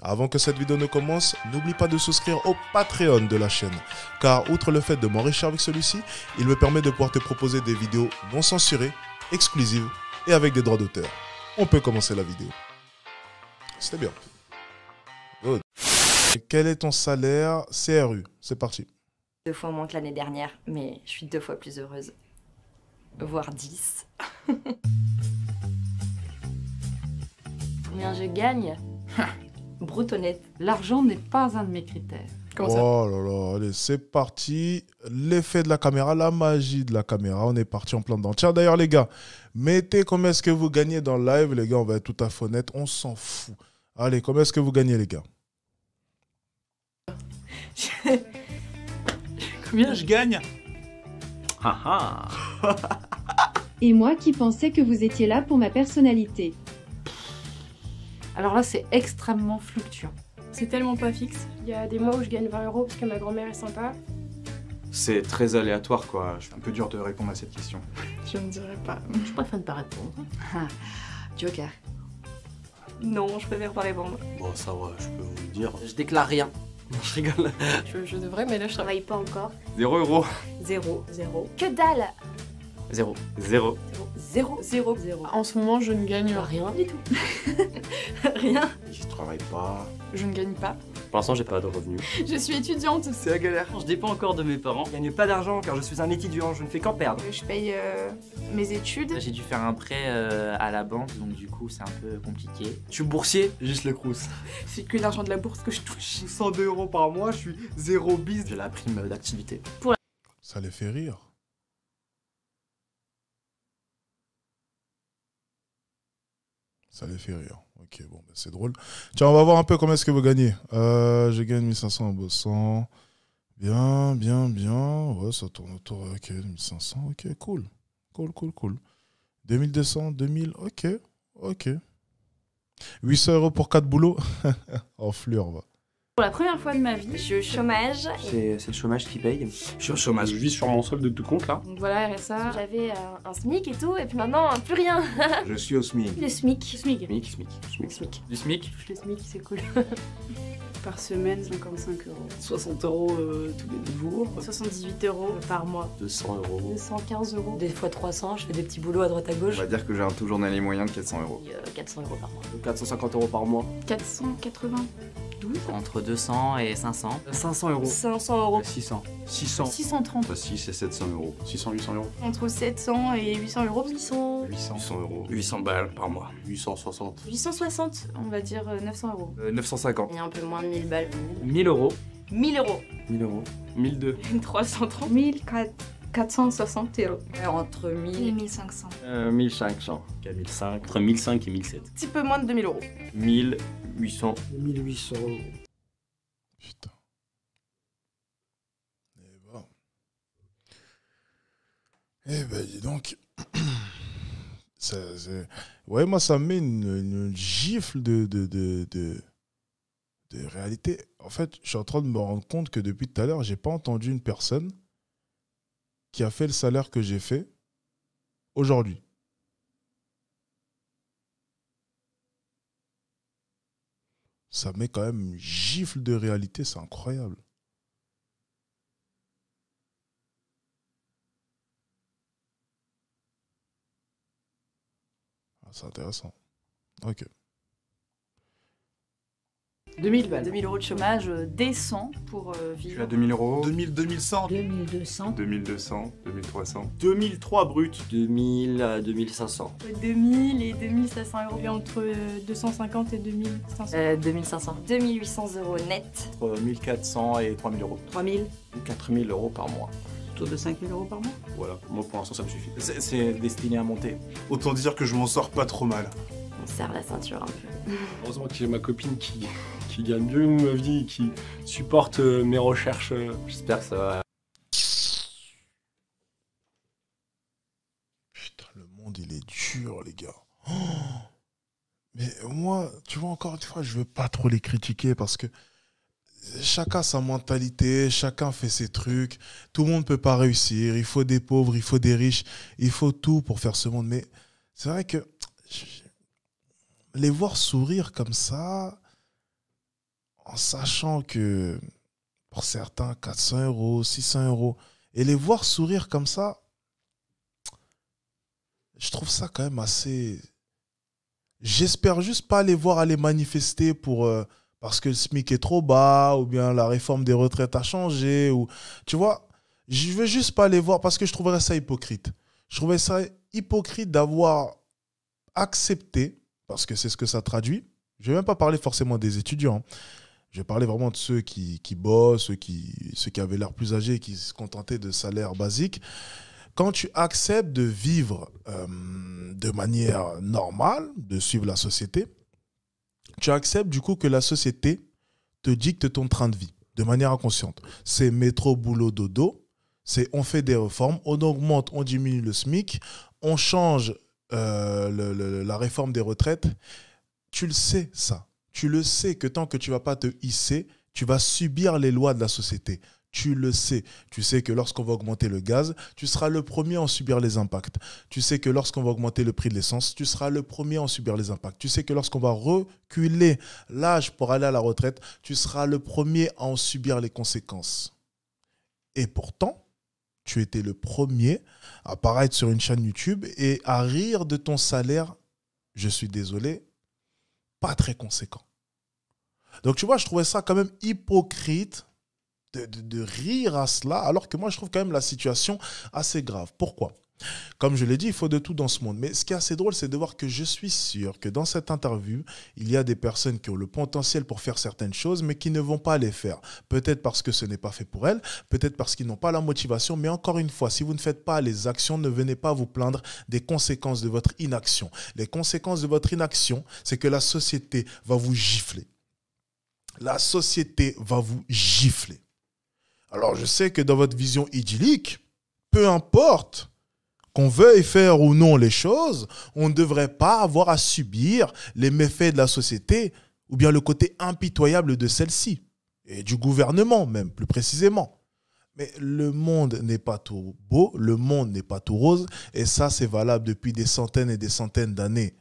Avant que cette vidéo ne commence, n'oublie pas de souscrire au Patreon de la chaîne, car outre le fait de m'enrichir avec celui-ci, il me permet de pouvoir te proposer des vidéos non censurées, exclusives et avec des droits d'auteur. On peut commencer la vidéo. C'était bien. Good. Quel est ton salaire CRU? C'est parti. 2 fois moins que l'année dernière, mais je suis 2 fois plus heureuse. Voire 10. Combien je gagne? Brut honnête. L'argent n'est pas un de mes critères. Comment ça? Oh là là, allez, c'est parti. L'effet de la caméra, la magie de la caméra. On est parti en plein dedans. Tiens, d'ailleurs, les gars, mettez combien est-ce que vous gagnez dans le live. Les gars, on va être tout à fait honnête. On s'en fout. Allez, combien est-ce que vous gagnez, les gars? Combien je gagne? Et moi qui pensais que vous étiez là pour ma personnalité. Alors là, c'est extrêmement fluctuant. C'est tellement pas fixe. Il y a des mois où je gagne 20 € parce que ma grand-mère est sympa. C'est très aléatoire, quoi. C'est un peu dur de répondre à cette question. Je ne dirais pas. Je préfère ne pas répondre. Joker. Non, je préfère pas répondre. Bon, ça va, je peux vous le dire. Je déclare rien. Je rigole. Je devrais, mais là je travaille pas encore. 0 €. 0, 0. Que dalle! 0. 0. 0, 0, 0. En ce moment, je ne gagne Rien du tout. Rien. Je travaille pas. Je ne gagne pas. Pour l'instant, j'ai pas de revenus. Je suis étudiante. C'est la galère. Je dépends encore de mes parents. Je gagne pas d'argent car je suis un étudiant, je ne fais qu'en perdre. Je paye mes études. J'ai dû faire un prêt à la banque, donc du coup, c'est un peu compliqué. Je suis boursier, juste le crous. C'est que l'argent de la bourse que je touche. 102 € par mois, je suis 0 bis. J'ai la prime d'activité. Ça les fait rire. Ça les fait rire. Ok, bon, ben c'est drôle. Tiens, on va voir un peu comment est-ce que vous gagnez. Je gagne 1500 en bossant. Bien, bien, bien. Ouais, ça tourne autour. Ok, 1500. Ok, cool. Cool, cool, cool. 2200, 2000. Ok, ok. 800 € pour 4 boulots. En fleur, va. Pour la première fois de ma vie, Je suis au chômage. C'est le chômage qui paye. Je suis au chômage, je vis sur mon solde de tout compte là. donc voilà, RSA. J'avais un SMIC et tout, et puis maintenant, plus rien. Je suis au SMIC. Le SMIC. SMIC. SMIC. SMIC. Du SMIC? Le SMIC, c'est cool. Par semaine, 55 €. 60 € tous les 2 jours. 78 € par mois. 200 €. 215 €. Des fois 300, je fais des petits boulots à droite à On gauche. va dire que j'ai un taux journalier moyen de 400 €. 400 € par mois. 450 € par mois. 492. Entre 200 et 500. 500 €. 500 €. 600. 600. 630. Entre 6 et 700 €. 600, 800 €. Entre 700 et 800 €. 800. 800 €. 800 balles par mois. 860. 860. On va dire 900 €. 950. Il y a un peu moins de 1000 balles. 1000 €. 1000 €. 1000 €. 1002. 330 460 €. Entre 1000 Et 1500. 1500. 1005. Entre 1005 et 1007. Un petit peu moins de 2000 €. 1800. 1800 €. Putain. Eh ben, dis donc. Ouais, moi, ça me met une gifle de réalité. En fait, je suis en train de me rendre compte que depuis tout à l'heure, j'ai pas entendu une personne qui a fait le salaire que j'ai fait aujourd'hui. Ça met quand même une gifle de réalité, c'est incroyable. Ah, c'est intéressant. Ok. 2000 balles. 2000 € de chômage décent pour Je suis vivre. à 2000 €. 2000, 2100. 2200. 2200. 2300. 2003 brut. 2000 à 2500. 2000 et 2500 €. Et entre 250 et 2500. 2500. 2800 € net. Entre 1400 et 3000 €. 3000. 4000 € par mois. Autour de 5000 € par mois. Voilà, moi pour l'instant ça me suffit. C'est destiné à monter. Autant dire que je m'en sors pas trop mal. On serre la ceinture un peu. Heureusement que j'ai ma copine qui gagne bien ma vie, qui supporte mes recherches. J'espère que ça va. Putain, le monde, il est dur, les gars. Oh, mais moi, tu vois, encore une fois, je veux pas trop les critiquer parce que chacun a sa mentalité, chacun fait ses trucs. Tout le monde peut pas réussir. Il faut des pauvres, il faut des riches. Il faut tout pour faire ce monde. Mais c'est vrai que les voir sourire comme ça, en sachant que pour certains, 400 euros, 600 euros, et les voir sourire comme ça, je trouve ça quand même assez... J'espère juste pas les voir aller manifester parce que le SMIC est trop bas, ou bien la réforme des retraites a changé, ou... Tu vois, je veux juste pas les voir parce que je trouverais ça hypocrite. Je trouverais ça hypocrite d'avoir accepté, parce que c'est ce que ça traduit. Je vais même pas parler forcément des étudiants. Je vais parler vraiment de ceux qui bossent, ceux qui avaient l'air plus âgés et qui se contentaient de salaires basiques. Quand tu acceptes de vivre de manière normale, de suivre la société, tu acceptes du coup que la société te dicte ton train de vie de manière inconsciente. C'est métro, boulot, dodo. C'est on fait des réformes, on augmente, on diminue le SMIC, on change la réforme des retraites. Tu le sais, ça. Tu le sais que tant que tu ne vas pas te hisser, tu vas subir les lois de la société. Tu le sais. Tu sais que lorsqu'on va augmenter le gaz, tu seras le premier à en subir les impacts. Tu sais que lorsqu'on va augmenter le prix de l'essence, tu seras le premier à en subir les impacts. Tu sais que lorsqu'on va reculer l'âge pour aller à la retraite, tu seras le premier à en subir les conséquences. Et pourtant, tu étais le premier à apparaître sur une chaîne YouTube et à rire de ton salaire, je suis désolé, pas très conséquent. Donc tu vois, je trouvais ça quand même hypocrite de rire à cela, alors que moi je trouve quand même la situation assez grave. Pourquoi ? Comme je l'ai dit, il faut de tout dans ce monde. Mais ce qui est assez drôle, c'est de voir que je suis sûr que dans cette interview, il y a des personnes qui ont le potentiel pour faire certaines choses, mais qui ne vont pas les faire. Peut-être parce que ce n'est pas fait pour elles, peut-être parce qu'ils n'ont pas la motivation, mais encore une fois, si vous ne faites pas les actions, ne venez pas vous plaindre des conséquences de votre inaction. Les conséquences de votre inaction, c'est que la société va vous gifler. La société va vous gifler. Alors, je sais que dans votre vision idyllique, peu importe qu'on veuille faire ou non les choses, on ne devrait pas avoir à subir les méfaits de la société ou bien le côté impitoyable de celle-ci, et du gouvernement même, plus précisément. Mais le monde n'est pas tout beau, le monde n'est pas tout rose, et ça, c'est valable depuis des centaines et des centaines d'années.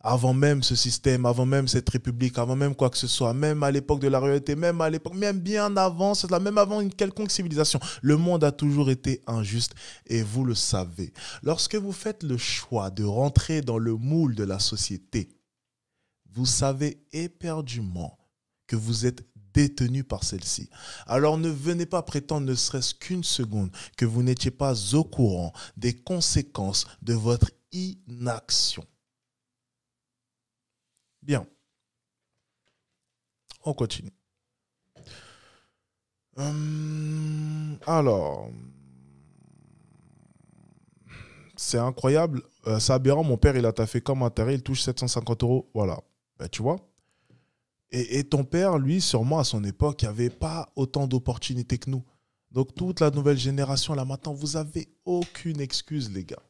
Avant même ce système, avant même cette république, avant même quoi que ce soit, même à l'époque de la royauté, même à l'époque, même bien avant, même avant une quelconque civilisation, le monde a toujours été injuste et vous le savez. Lorsque vous faites le choix de rentrer dans le moule de la société, vous savez éperdument que vous êtes détenu par celle-ci. Alors ne venez pas prétendre ne serait-ce qu'une seconde que vous n'étiez pas au courant des conséquences de votre inaction. Bien. On continue. Alors, c'est incroyable. C'est aberrant. Mon père, il a taffé comme un taré. Il touche 750 €. Voilà. Ben, tu vois. Et ton père, lui, sûrement, à son époque, il n'y avait pas autant d'opportunités que nous. Donc, toute la nouvelle génération, là, maintenant, vous n'avez aucune excuse, les gars.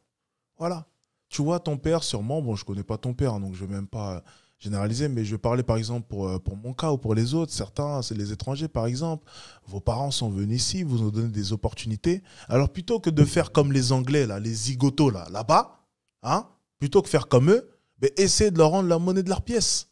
Voilà. Tu vois, ton père, sûrement, bon, je ne connais pas ton père, donc je ne vais même pas généraliser, mais je vais parler par exemple pour mon cas ou pour les autres. Certains, c'est les étrangers par exemple. Vos parents sont venus ici, vous ont donné des opportunités. Alors plutôt que de faire comme les Anglais, là, les zigotos là-bas, hein, plutôt que faire comme eux, ben, essayez de leur rendre la monnaie de leur pièce.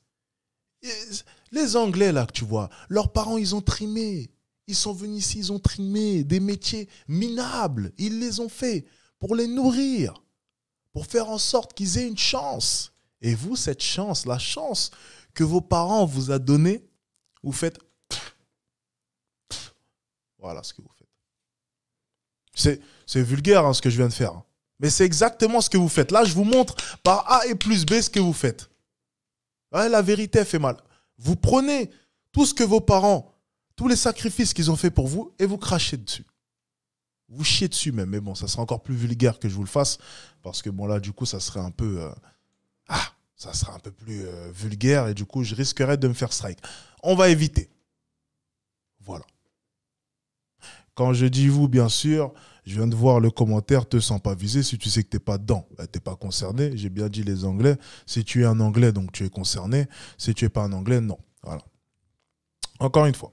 Les Anglais là que tu vois, leurs parents ils ont trimé. Ils sont venus ici, ils ont trimé des métiers minables. Ils les ont fait pour les nourrir, pour faire en sorte qu'ils aient une chance. Et vous, cette chance, la chance que vos parents vous a donnée, vous faites... Voilà ce que vous faites. C'est vulgaire hein, ce que je viens de faire. Mais c'est exactement ce que vous faites. Là, je vous montre par A et plus B ce que vous faites. Ouais, la vérité, elle fait mal. Vous prenez tout ce que vos parents, tous les sacrifices qu'ils ont fait pour vous et vous crachez dessus. Vous chiez dessus même. Mais bon, ça sera encore plus vulgaire que je vous le fasse. Parce que bon, là, du coup, ça serait un peu... ça sera un peu plus vulgaire et du coup, je risquerais de me faire strike. On va éviter. Voilà. Quand je dis vous, bien sûr, je viens de voir le commentaire, te sens pas visé. Si tu sais que tu n'es pas dedans, tu n'es pas concerné. J'ai bien dit les Anglais. Si tu es un Anglais, donc tu es concerné. Si tu n'es pas un Anglais, non. Voilà. Encore une fois.